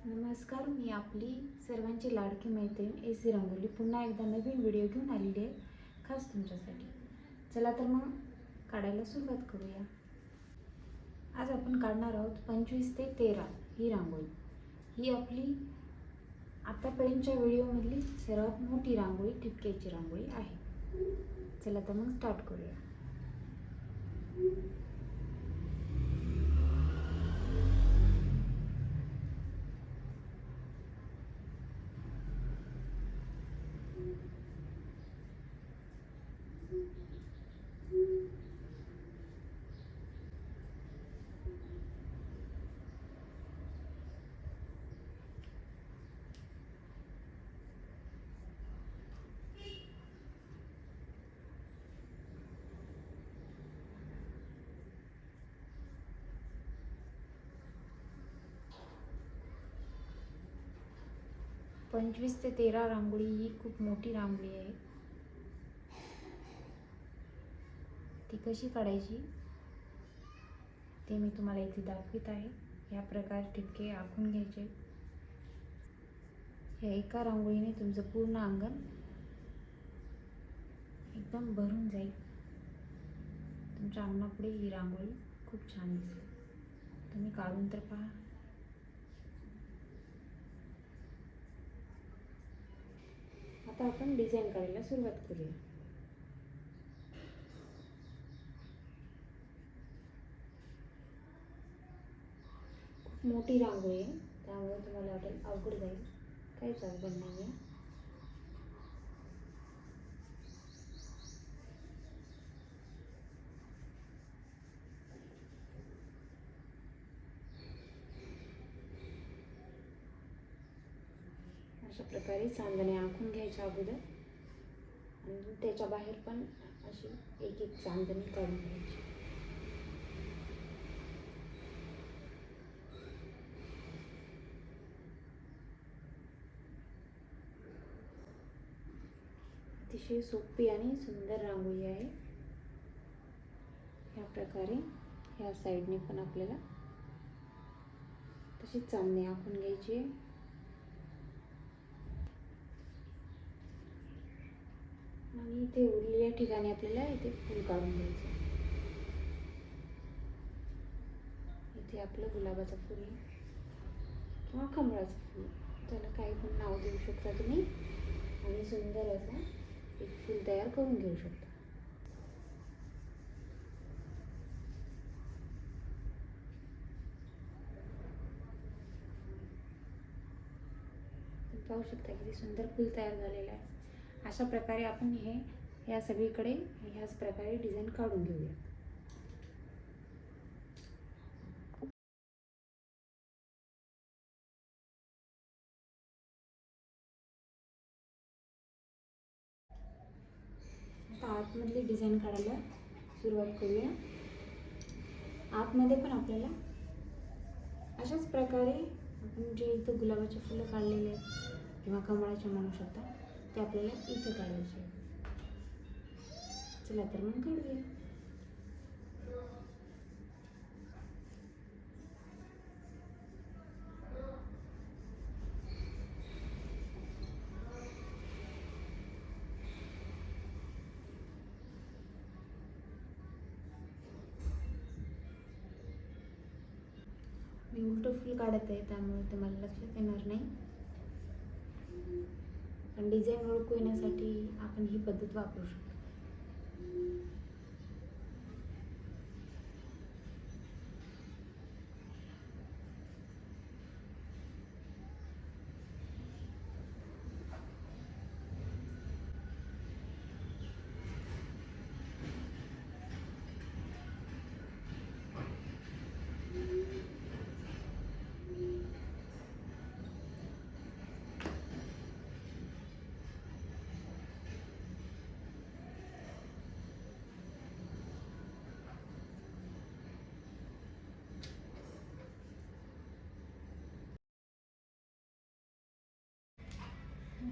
नमस्कार, मी आपली सर्वांची लाडकी मैत्रीण एसी रंगोली पुन्हा एकदा नवीन व्हिडिओ घेऊन आलेली आहे खास तुमच्यासाठी. चला तर मग काढायला सुरुवात करूया. आज आपण काढणार आहोत 25 ते 13 ही रांगोळी. ही आपली आतापर्यंतच्या व्हिडिओमधली सर्वात मोठी रांगोळी, ठिपक्याची रांगोळी आहे. चला तर मग स्टार्ट करूया. पंचवीस ते 13 रांगोळी ही खूप मोठी रांगोळी आहे. ती कशी काढायची ते मी तुम्हाला इथे दाखवित आहे. या प्रकारे ठिपके आखून घ्यायचे. या एका रांगोळीने तुमचं पूर्ण अंगण एकदम भरून जाईल. तुमच्या अंगणापुढे ही रांगोळी खूप छान दिसेल. तुम्ही काढून तर पहा. आता आपण डिझाईन करायला सुरुवात करूया. खूप मोठी रांगोळी आहे, त्यामुळे तुम्हाला वाटेल अवघड जाईल. काहीच अवघड नाही आहे. अशा प्रकारे चांदणे आखून घ्यायच्या अगोदर आणि त्याच्या बाहेर पण अशी एक एक चांदणी काढून घ्यायची. अतिशय सोपी आणि सुंदर रांगोळी आहे. या प्रकारे ह्या साईडने पण आपल्याला तशीच चांदणी आखून घ्यायची. आणि इथे उरलेल्या ठिकाणी आपल्याला इथे फूल काढून घ्यायचं. इथे आपलं गुलाबाचं फूल किंवा कमळाचं फूल, त्याला काही पण नाव देऊ शकता तुम्ही. आणि सुंदर असं एक फूल तयार करून घेऊ शकता. पाहू शकता किती सुंदर फूल तयार झालेलं आहे. अशा प्रकारे आपण ह्या सगळीकडे ह्याच प्रकारे डिझाईन काढून घेऊया. आता आतमधली डिझाईन काढायला सुरुवात करूया. आतमध्ये पण आपल्याला अशाच प्रकारे आपण जे इथं गुलाबाचे फुलं काढलेले आहेत किंवा कमळाचे म्हणू शकता, ते आपल्याला इथं काढायचे. चला तर मग काढूया. मी उलटं फूल काढत आहे, त्यामुळे तुम्हाला लक्षात येणार नाही. पण डिझाईन ओळखू येण्यासाठी आपण ही पद्धत वापरू शकतो.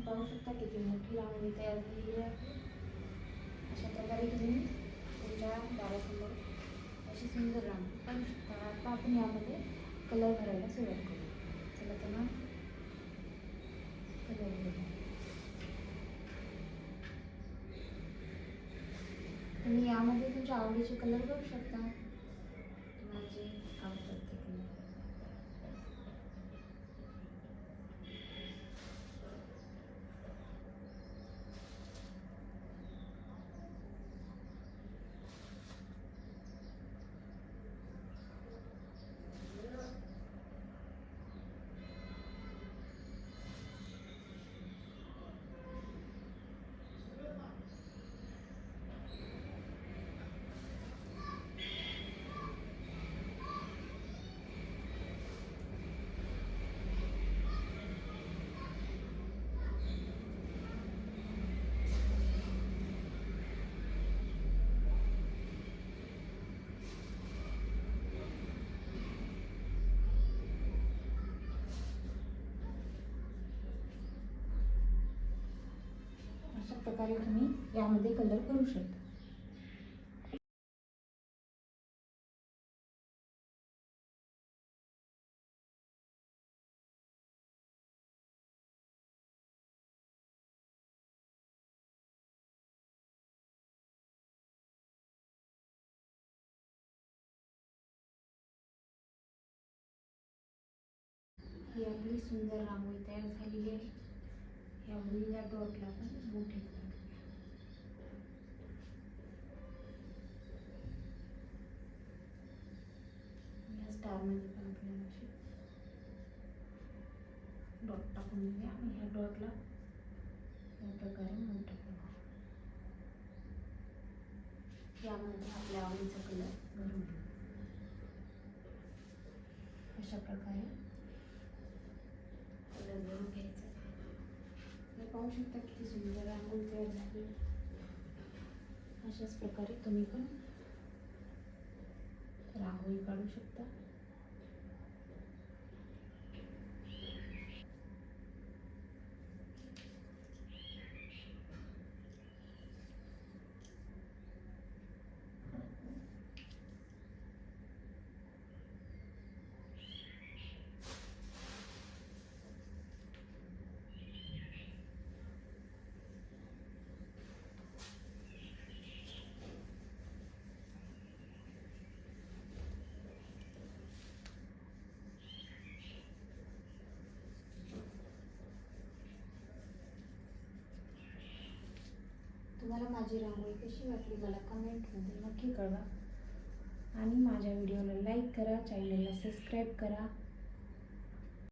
पाहू शकता किती मोठी रांगोळी तयार झालेली आहे. अशा प्रकारे तुम्ही तुमच्या दारासमोर अशी सुंदर रांगोळी काढू शकता. आता आपण यामध्ये कलर भरायला सुरुवात करू. चला तर मग बरोबर. तुम्ही यामध्ये तुमच्या आवडीचे कलर करू शकता, तुम्हाला जे आवडतात ते कलर. अशा प्रकारे तुम्ही यामध्ये कलर करू शकता. ही आपली सुंदर रांगोळी तयार झालेली आहे. या मुलीला डॉटला पण मोठे या स्टारमध्ये पण आपल्याला अशी डॉट टाकून घेऊया आणि ह्या डॉटला या प्रकारे मोठं करू. यामध्ये आपल्या आवडीचा कलर भरून घेऊ. अशा प्रकारे कलर भरून घ्यायचा. तर पाहू शकता किती सुंदर रांगोळी तयार झाली. अशाच प्रकारे तुम्ही पण रांगोळी काढू शकता. तुम्हाला माझी रांगोळी कशी वाटली मला कमेंटमध्ये नक्की कळवा आणि माझ्या व्हिडिओला लाईक करा, चॅनलला सबस्क्राईब करा.